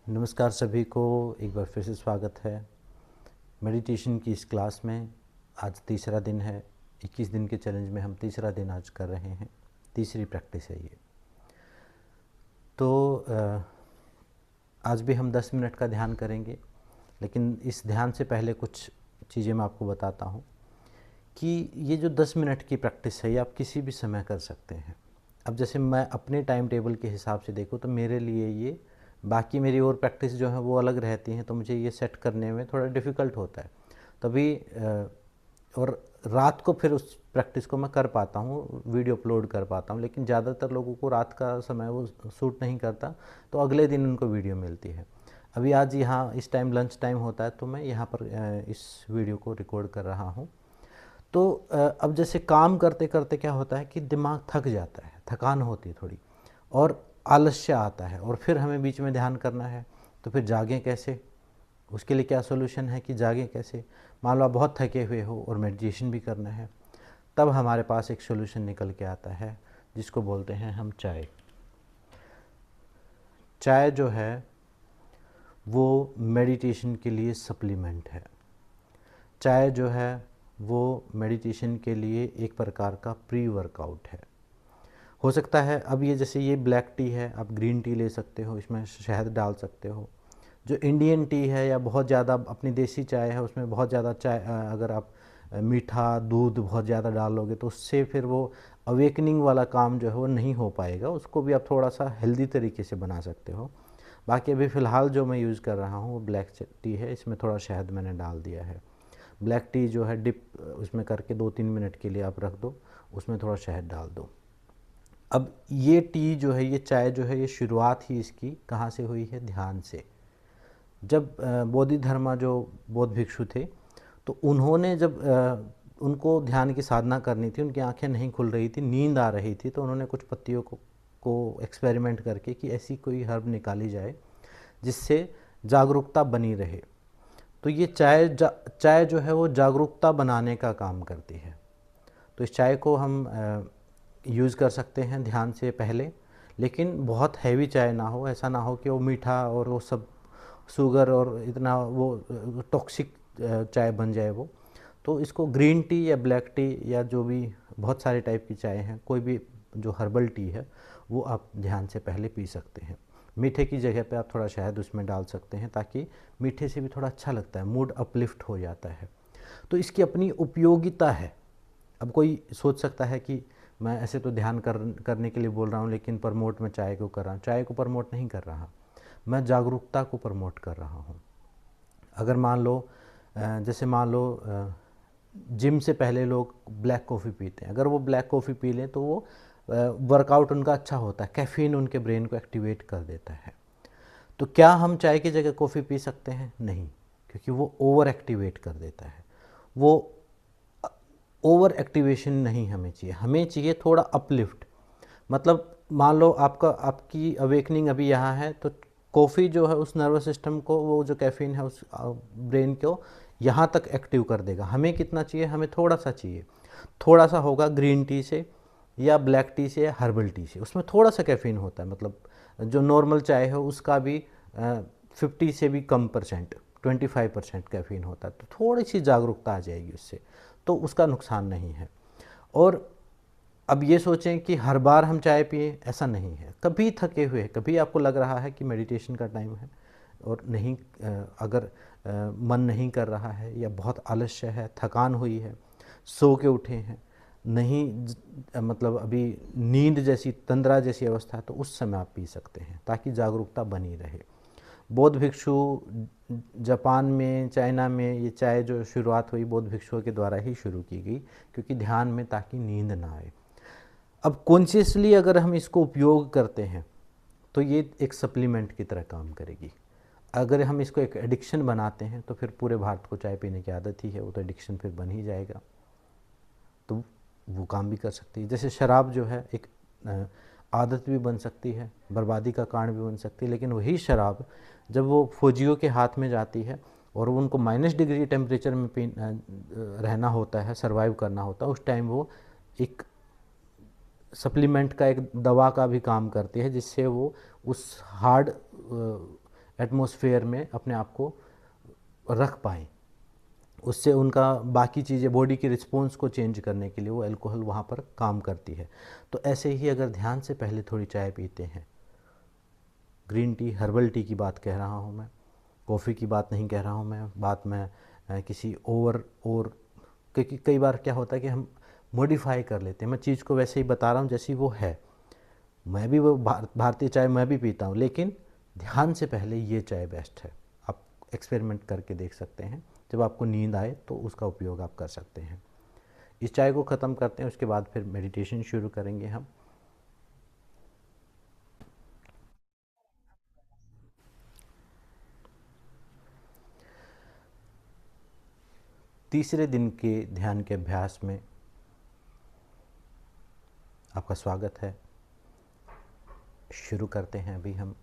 नमस्कार सभी को, एक बार फिर से स्वागत है मेडिटेशन की इस क्लास में। आज तीसरा दिन है। 21 दिन के चैलेंज में हम तीसरा दिन आज कर रहे हैं। तीसरी प्रैक्टिस है ये। तो आज भी हम 10 मिनट का ध्यान करेंगे, लेकिन इस ध्यान से पहले कुछ चीज़ें मैं आपको बताता हूँ कि ये जो 10 मिनट की प्रैक्टिस है ये आप किसी भी समय कर सकते हैं। अब जैसे मैं अपने टाइम टेबल के हिसाब से देखूँ तो मेरे लिए ये, बाकी मेरी और प्रैक्टिस जो है वो अलग रहती हैं, तो मुझे ये सेट करने में थोड़ा डिफ़िकल्ट होता है। तभी और रात को फिर उस प्रैक्टिस को मैं कर पाता हूँ, वीडियो अपलोड कर पाता हूँ, लेकिन ज़्यादातर लोगों को रात का समय वो सूट नहीं करता, तो अगले दिन उनको वीडियो मिलती है। अभी आज यहाँ इस टाइम लंच टाइम होता है, तो मैं यहाँ पर इस वीडियो को रिकॉर्ड कर रहा हूँ। तो अब जैसे काम करते करते क्या होता है कि दिमाग थक जाता है, थकान होती है थोड़ी, और आलस्य आता है, और फिर हमें बीच में ध्यान करना है, तो फिर जागें कैसे? उसके लिए क्या सोल्यूशन है कि जागें कैसे? मान लो आप बहुत थके हुए हो और मेडिटेशन भी करना है, तब हमारे पास एक सोल्यूशन निकल के आता है जिसको बोलते हैं हम चाय। चाय जो है वो मेडिटेशन के लिए सप्लीमेंट है। चाय जो है वो मेडिटेशन के लिए एक प्रकार का प्री वर्कआउट है। हो सकता है अब ये जैसे ये ब्लैक टी है, आप ग्रीन टी ले सकते हो, इसमें शहद डाल सकते हो। जो इंडियन टी है या बहुत ज़्यादा अपनी देसी चाय है, उसमें बहुत ज़्यादा चाय अगर आप मीठा दूध बहुत ज़्यादा डालोगे तो उससे फिर वो अवेकनिंग वाला काम जो है वो नहीं हो पाएगा। उसको भी आप थोड़ा सा हेल्दी तरीके से बना सकते हो। बाकी अभी फ़िलहाल जो मैं यूज़ कर रहा हूँ वो ब्लैक टी है, इसमें थोड़ा शहद मैंने डाल दिया है। ब्लैक टी जो है डिप उसमें करके 2-3 मिनट के लिए आप रख दो, उसमें थोड़ा शहद डाल दो। अब ये टी जो है, ये चाय जो है, ये शुरुआत ही इसकी कहाँ से हुई है? ध्यान से। जब बोधि धर्मा जो बौद्ध भिक्षु थे, तो उन्होंने जब उनको ध्यान की साधना करनी थी, उनकी आंखें नहीं खुल रही थी, नींद आ रही थी, तो उन्होंने कुछ पत्तियों को एक्सपेरिमेंट करके कि ऐसी कोई हर्ब निकाली जाए जिससे जागरूकता बनी रहे। तो ये चाय जो है वो जागरूकता बनाने का काम करती है। तो इस चाय को हम यूज़ कर सकते हैं ध्यान से पहले, लेकिन बहुत हैवी चाय ना हो। ऐसा ना हो कि वो मीठा और वो सब शुगर और इतना वो टॉक्सिक चाय बन जाए वो। तो इसको ग्रीन टी या ब्लैक टी या जो भी बहुत सारे टाइप की चाय हैं, कोई भी जो हर्बल टी है वो आप ध्यान से पहले पी सकते हैं। मीठे की जगह पे आप थोड़ा शहद उसमें डाल सकते हैं, ताकि मीठे से भी थोड़ा अच्छा लगता है, मूड अपलिफ्ट हो जाता है। तो इसकी अपनी उपयोगिता है। अब कोई सोच सकता है कि मैं ऐसे तो ध्यान करने के लिए बोल रहा हूँ, लेकिन प्रमोट मैं चाय को कर रहा हूँ। चाय को प्रमोट नहीं कर रहा, मैं जागरूकता को प्रमोट कर रहा हूँ। अगर मान लो जैसे मान लो जिम से पहले लोग ब्लैक कॉफ़ी पीते हैं, अगर वो ब्लैक कॉफ़ी पी लें तो वो वर्कआउट उनका अच्छा होता है, कैफ़ीन उनके ब्रेन को एक्टिवेट कर देता है। तो क्या हम चाय की जगह कॉफ़ी पी सकते हैं? नहीं, क्योंकि वो ओवर एक्टिवेट कर देता है। वो ओवर एक्टिवेशन नहीं हमें चाहिए, हमें चाहिए थोड़ा अपलिफ्ट। मतलब मान लो आपकी अवेकनिंग अभी यहाँ है, तो कॉफ़ी जो है उस नर्वस सिस्टम को, वो जो कैफ़ीन है उस ब्रेन को यहाँ तक एक्टिव कर देगा। हमें कितना चाहिए? हमें थोड़ा सा चाहिए। थोड़ा सा होगा ग्रीन टी से या ब्लैक टी से या हर्बल टी से, उसमें थोड़ा सा कैफ़ीन होता है। मतलब जो नॉर्मल चाय है उसका भी 50 से भी कम परसेंट, 25% कैफ़ीन होता है। तो थोड़ी सी जागरूकता आ जाएगी उससे, तो उसका नुकसान नहीं है। और अब ये सोचें कि हर बार हम चाय पिए, ऐसा नहीं है। कभी थके हुए, कभी आपको लग रहा है कि मेडिटेशन का टाइम है और नहीं, अगर मन नहीं कर रहा है या बहुत आलस्य है, थकान हुई है, सो के उठे हैं, नहीं मतलब अभी नींद जैसी, तंद्रा जैसी अवस्था है, तो उस समय आप पी सकते हैं, ताकि जागरूकता बनी रहे। बौद्ध भिक्षु जापान में, चाइना में ये चाय जो शुरुआत हुई बौद्ध भिक्षुओं के द्वारा ही शुरू की गई, क्योंकि ध्यान में ताकि नींद ना आए। अब कॉन्शियसली अगर हम इसको उपयोग करते हैं तो ये एक सप्लीमेंट की तरह काम करेगी। अगर हम इसको एक एडिक्शन बनाते हैं तो फिर पूरे भारत को चाय पीने की आदत ही है, वो तो एडिक्शन फिर बन ही जाएगा। तो वो काम भी कर सकती है। जैसे शराब जो है एक आदत भी बन सकती है, बर्बादी का कारण भी बन सकती है, लेकिन वही शराब जब वो फौजियों के हाथ में जाती है और उनको -डिग्री टेम्परेचर में रहना होता है, सर्वाइव करना होता है, उस टाइम वो एक सप्लीमेंट का, एक दवा का भी काम करती है, जिससे वो उस हार्ड एटमॉस्फेयर में अपने आप को रख पाएँ। उससे उनका बाकी चीज़ें बॉडी की रिस्पॉन्स को चेंज करने के लिए वो अल्कोहल वहाँ पर काम करती है। तो ऐसे ही अगर ध्यान से पहले थोड़ी चाय पीते हैं, ग्रीन टी, हर्बल टी की बात कह रहा हूँ मैं, कॉफ़ी की बात नहीं कह रहा हूँ मैं किसी और क्योंकि कई बार क्या होता है कि हम मॉडिफाई कर लेते हैं। मैं चीज़ को वैसे ही बता रहा हूँ जैसी वो है। मैं भी वो भारतीय चाय मैं भी पीता हूँ, लेकिन ध्यान से पहले ये चाय बेस्ट है। आप एक्सपेरिमेंट करके देख सकते हैं, जब आपको नींद आए तो उसका उपयोग आप कर सकते हैं। इस चाय को ख़त्म करते हैं, उसके बाद फिर मेडिटेशन शुरू करेंगे हम। तीसरे दिन के ध्यान के अभ्यास में आपका स्वागत है। शुरू करते हैं अभी हम।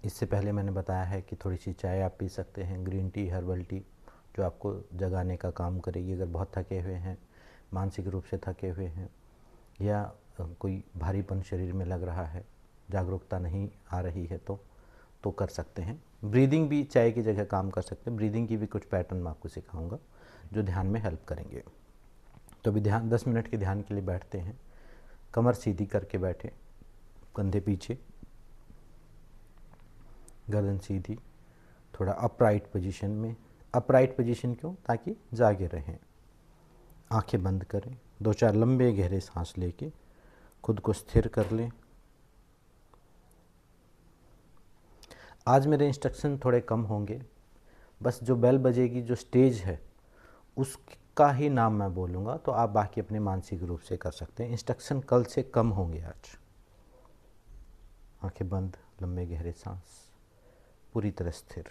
इससे पहले मैंने बताया है कि थोड़ी सी चाय आप पी सकते हैं, ग्रीन टी, हर्बल टी, जो आपको जगाने का काम करेगी अगर बहुत थके हुए हैं, मानसिक रूप से थके हुए हैं, या कोई भारीपन शरीर में लग रहा है, जागरूकता नहीं आ रही है, तो कर सकते हैं। ब्रीदिंग भी चाय की जगह काम कर सकते हैं। ब्रीदिंग की भी कुछ पैटर्न मैं आपको सिखाऊंगा जो ध्यान में हेल्प करेंगे। तो अभी ध्यान 10 मिनट के ध्यान के लिए बैठते हैं। कमर सीधी करके बैठे, कंधे पीछे, गर्दन सीधी, थोड़ा अपराइट पोजीशन में। अपराइट पोजीशन क्यों? ताकि जागे रहें। आंखें बंद करें, 2-4 लंबे गहरे सांस लेके खुद को स्थिर कर लें। आज मेरे इंस्ट्रक्शन थोड़े कम होंगे, बस जो बेल बजेगी, जो स्टेज है, उसका ही नाम मैं बोलूँगा, तो आप बाकी अपने मानसिक रूप से कर सकते हैं। इंस्ट्रक्शन कल से कम होंगे आज। आंखें बंद, लंबे गहरे सांस, पूरी तरह स्थिर।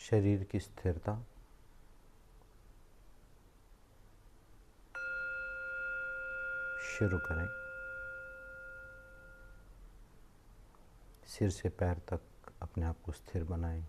शरीर की स्थिरता, शुरू करें। सिर से पैर तक अपने आप को स्थिर बनाएं।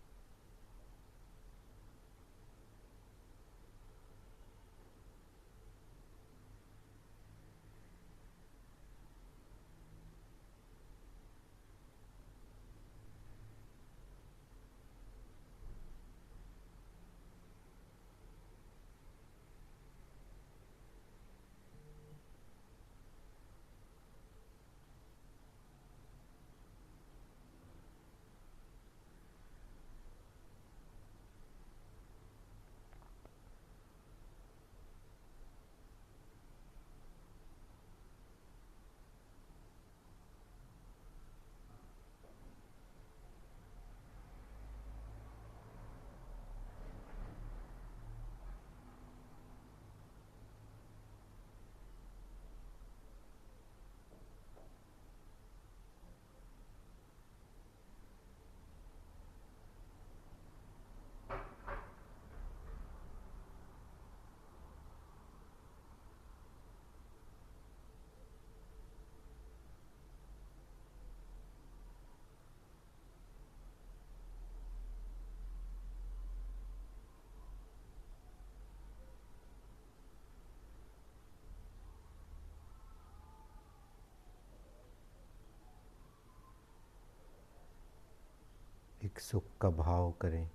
एक सुख का भाव करें,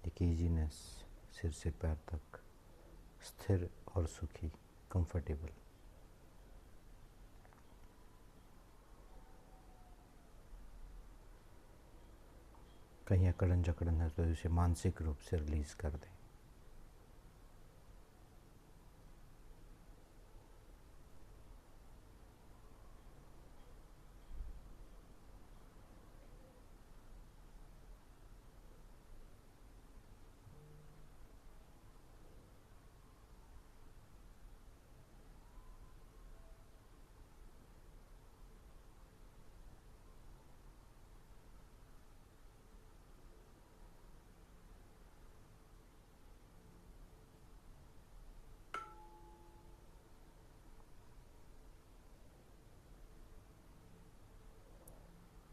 एक ईजीनेस, सिर से पैर तक स्थिर और सुखी, कंफर्टेबल। कहीं अकड़न जकड़न है तो इसे मानसिक रूप से रिलीज कर दें।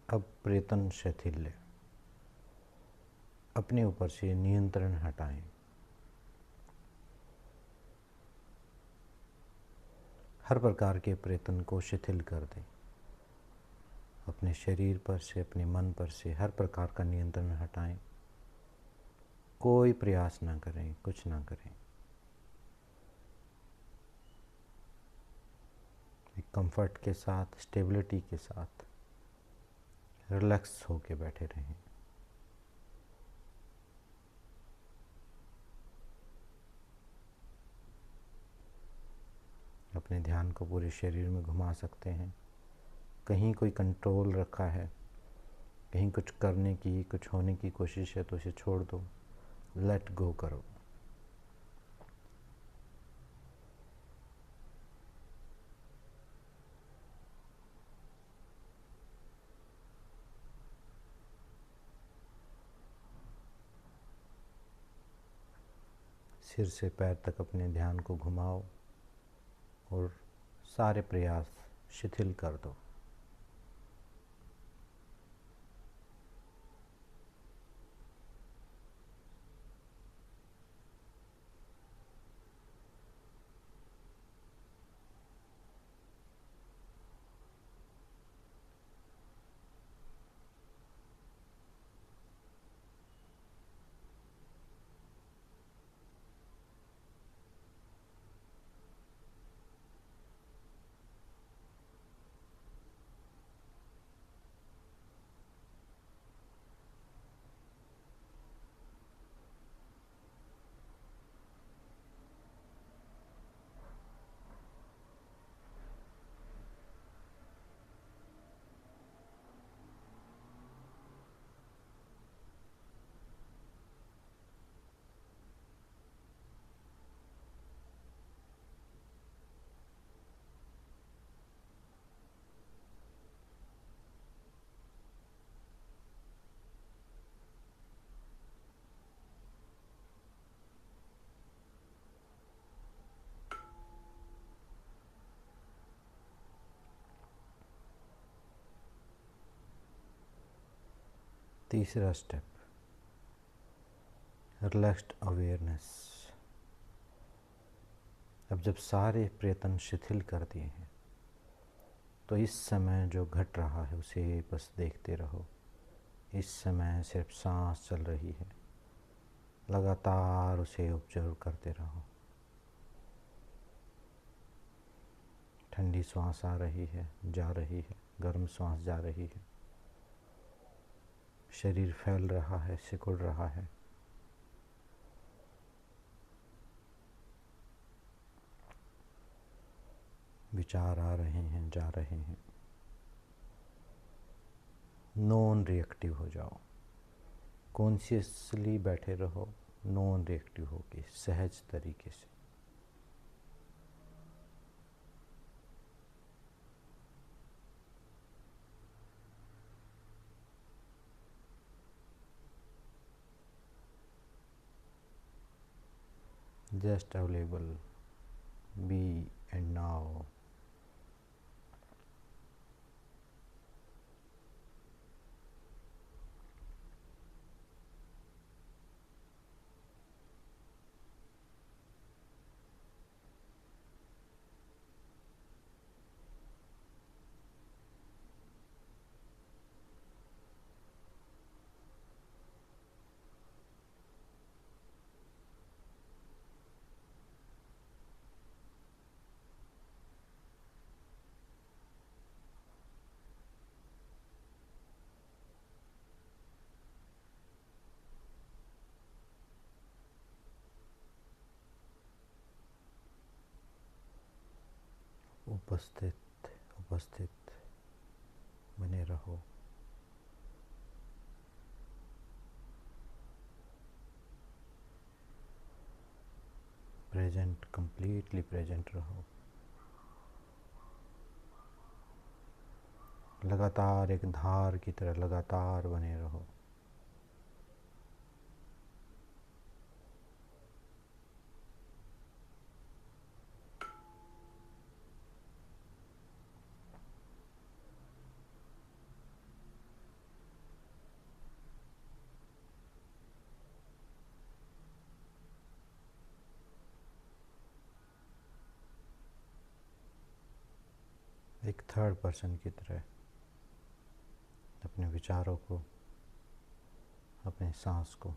अब प्रेतन शैथिल्य, अपने ऊपर से नियंत्रण हटाएं। हर प्रकार के प्रयत्न को शिथिल कर दें। अपने शरीर पर से, अपने मन पर से हर प्रकार का नियंत्रण हटाएं। कोई प्रयास ना करें, कुछ ना करें। एक कंफर्ट के साथ, स्टेबिलिटी के साथ रिलैक्स होके बैठे रहें। अपने ध्यान को पूरे शरीर में घुमा सकते हैं। कहीं कोई कंट्रोल रखा है, कहीं कुछ करने की, कुछ होने की कोशिश है, तो इसे छोड़ दो, लेट गो करो। सिर से पैर तक अपने ध्यान को घुमाओ और सारे प्रयास शिथिल कर दो। तीसरा स्टेप, रिलैक्स्ड अवेयरनेस। अब जब सारे प्रयत्न शिथिल कर दिए हैं, तो इस समय जो घट रहा है उसे बस देखते रहो। इस समय सिर्फ सांस चल रही है, लगातार उसे ऑब्जर्व करते रहो। ठंडी सांस आ रही है, जा रही है, गर्म सांस जा रही है। शरीर फैल रहा है, सिकुड़ रहा है। विचार आ रहे हैं, जा रहे हैं। नॉन रिएक्टिव हो जाओ, कॉन्शियसली बैठे रहो, नॉन रिएक्टिव होके सहज तरीके से। Just available, be and now. उपस्थित उपस्थित बने रहो। प्रेजेंट, कंप्लीटली प्रेजेंट रहो। लगातार एक धार की तरह लगातार बने रहो। थर्ड पर्सन की तरह अपने विचारों को, अपने सांस को,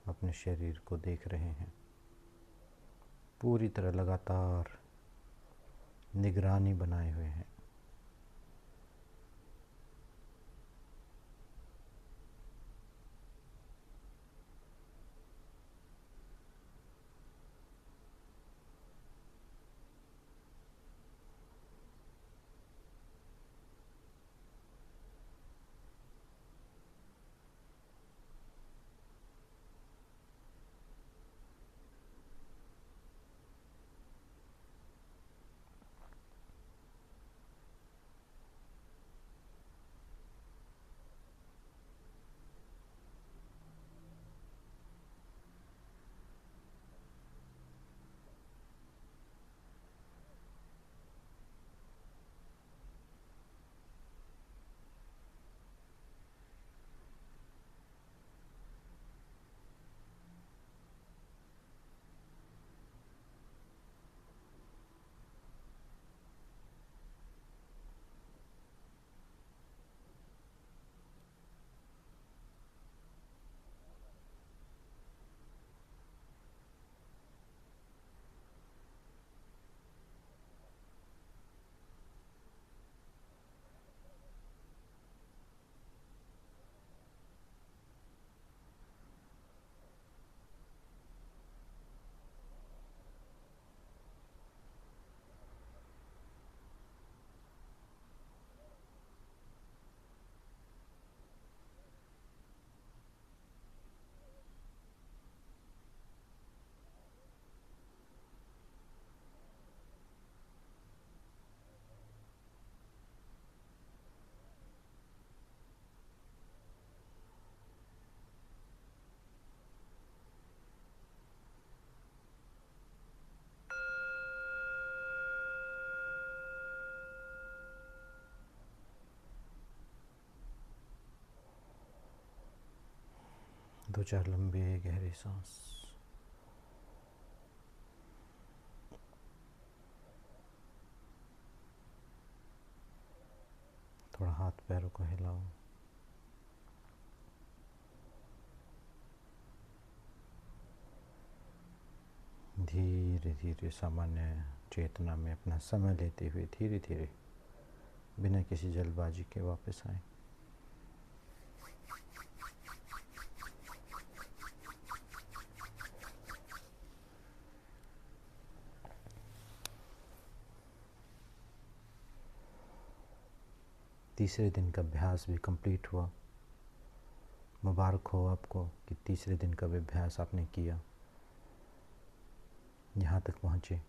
अपने शरीर को देख रहे हैं। पूरी तरह लगातार निगरानी बनाए हुए हैं। दो चार लंबे गहरी सांस। थोड़ा हाथ पैरों को हिलाओ। धीरे धीरे सामान्य चेतना में अपना समय लेते हुए धीरे धीरे बिना किसी जल्दबाजी के वापस आए। तीसरे दिन का अभ्यास भी कंप्लीट हुआ। मुबारक हो आपको कि तीसरे दिन का भी अभ्यास आपने किया, यहाँ तक पहुँचे,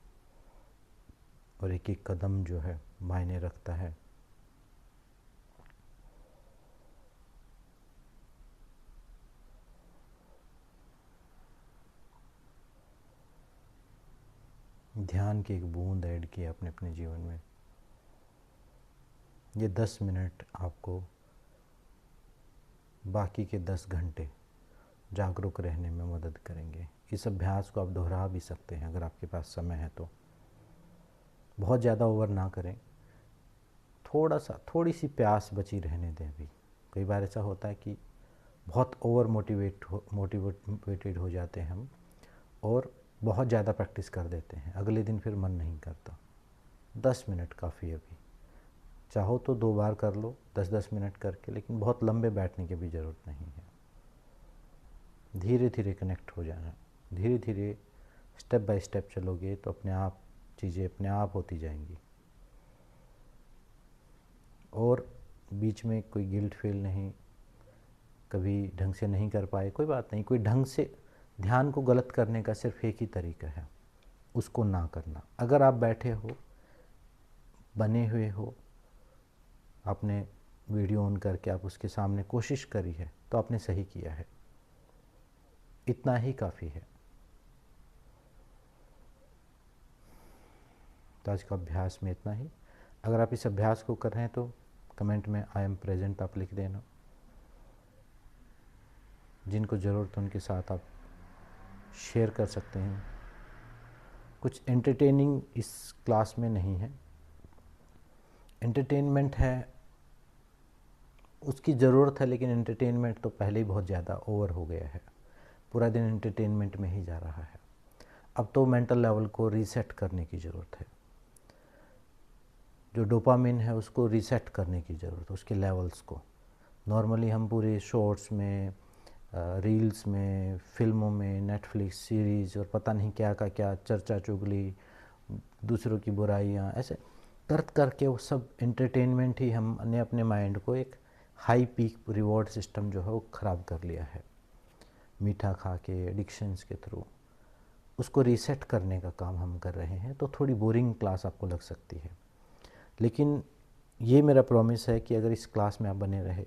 और एक एक कदम जो है मायने रखता है। ध्यान की एक बूंद ऐड की अपने अपने जीवन में। ये 10 मिनट आपको बाकी के 10 घंटे जागरूक रहने में मदद करेंगे। इस अभ्यास को आप दोहरा भी सकते हैं अगर आपके पास समय है तो। बहुत ज़्यादा ओवर ना करें, थोड़ी सी प्यास बची रहने दें। भी कई बार ऐसा होता है कि बहुत ओवर मोटिवेटेड हो जाते हैं हम और बहुत ज़्यादा प्रैक्टिस कर देते हैं, अगले दिन फिर मन नहीं करता। 10 मिनट काफ़ी है। अभी चाहो तो 2 बार कर लो 10-10 मिनट करके, लेकिन बहुत लंबे बैठने की भी ज़रूरत नहीं है। धीरे धीरे कनेक्ट हो जाना, धीरे धीरे स्टेप बाय स्टेप चलोगे तो अपने आप चीज़ें अपने आप होती जाएंगी। और बीच में कोई गिल्ट फील नहीं, कभी ढंग से नहीं कर पाए कोई बात नहीं। कोई ढंग से ध्यान को गलत करने का सिर्फ एक ही तरीका है, उसको ना करना। अगर आप बैठे हो, बने हुए हो, आपने वीडियो ऑन करके आप उसके सामने कोशिश करी है तो आपने सही किया है, इतना ही काफ़ी है। तो आज का अभ्यास में इतना ही। अगर आप इस अभ्यास को कर रहे हैं तो कमेंट में आई एम प्रेजेंट आप लिख देना। जिनको ज़रूरत है उनके साथ आप शेयर कर सकते हैं। कुछ एंटरटेनिंग इस क्लास में नहीं है, एंटरटेनमेंट है, उसकी ज़रूरत है, लेकिन एंटरटेनमेंट तो पहले ही बहुत ज़्यादा ओवर हो गया है। पूरा दिन एंटरटेनमेंट में ही जा रहा है। अब तो मेंटल लेवल को रीसेट करने की ज़रूरत है। जो डोपामिन है उसको रीसेट करने की ज़रूरत है, उसके लेवल्स को। नॉर्मली हम पूरे शॉर्ट्स में, रील्स में, फिल्मों में, नेटफ्लिक्स सीरीज़ और पता नहीं क्या का क्या, चर्चा चुगली, दूसरों की बुराइयाँ, ऐसे करके वो सब एंटरटेनमेंट ही हमने अपने माइंड को एक हाई पीक रिवॉर्ड सिस्टम जो है वो ख़राब कर लिया है। मीठा खा के, एडिक्शंस के थ्रू उसको रीसेट करने का काम हम कर रहे हैं। तो थोड़ी बोरिंग क्लास आपको लग सकती है, लेकिन ये मेरा प्रॉमिस है कि अगर इस क्लास में आप बने रहे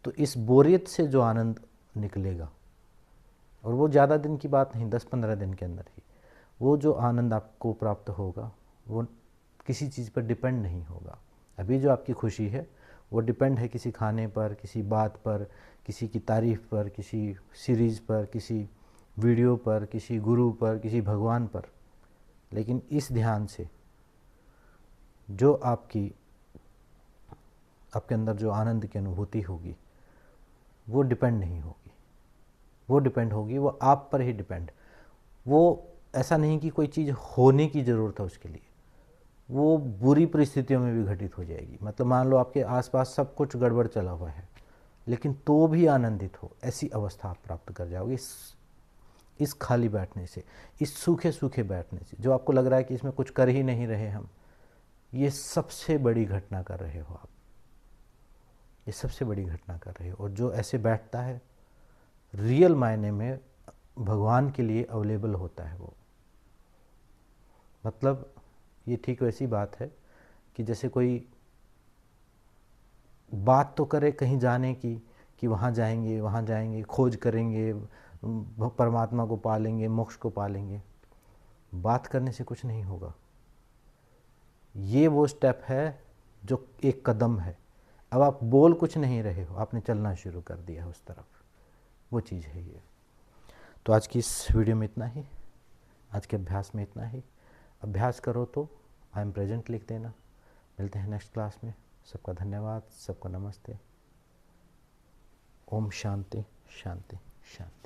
तो इस बोरियत से जो आनंद निकलेगा, और वो ज़्यादा दिन की बात नहीं, 10-15 दिन के अंदर ही वो जो आनंद आपको प्राप्त होगा वो किसी चीज़ पर डिपेंड नहीं होगा। अभी जो आपकी खुशी है वो डिपेंड है किसी खाने पर, किसी बात पर, किसी की तारीफ़ पर, किसी सीरीज़ पर, किसी वीडियो पर, किसी गुरु पर, किसी भगवान पर। लेकिन इस ध्यान से जो आपके अंदर जो आनंद की अनुभूति होगी वो डिपेंड नहीं होगी, वो डिपेंड होगी, वो आप पर ही डिपेंड। वो ऐसा नहीं कि कोई चीज़ होने की ज़रूरत है उसके लिए, वो बुरी परिस्थितियों में भी घटित हो जाएगी। मतलब मान लो आपके आसपास सब कुछ गड़बड़ चला हुआ है, लेकिन तो भी आनंदित हो, ऐसी अवस्था आप प्राप्त कर जाओगे इस खाली बैठने से, इस सूखे सूखे बैठने से। जो आपको लग रहा है कि इसमें कुछ कर ही नहीं रहे हम, ये सबसे बड़ी घटना कर रहे हो आप, ये सबसे बड़ी घटना कर रहे हो। और जो ऐसे बैठता है रियल मायने में भगवान के लिए अवेलेबल होता है वो। मतलब ये ठीक वैसी बात है कि जैसे कोई बात तो करे कहीं जाने की, कि वहाँ जाएंगे, खोज करेंगे, परमात्मा को पालेंगे, मोक्ष को पालेंगे। बात करने से कुछ नहीं होगा। ये वो स्टेप है जो एक कदम है। अब आप बोल कुछ नहीं रहे हो, आपने चलना शुरू कर दिया उस तरफ, वो चीज़ है ये। तो आज की इस वीडियो में इतना ही, आज के अभ्यास में इतना ही। अभ्यास करो तो आई एम प्रेजेंट लिख देना। मिलते हैं नेक्स्ट क्लास में। सबका धन्यवाद, सबको नमस्ते। ओम शांति शांति शांति।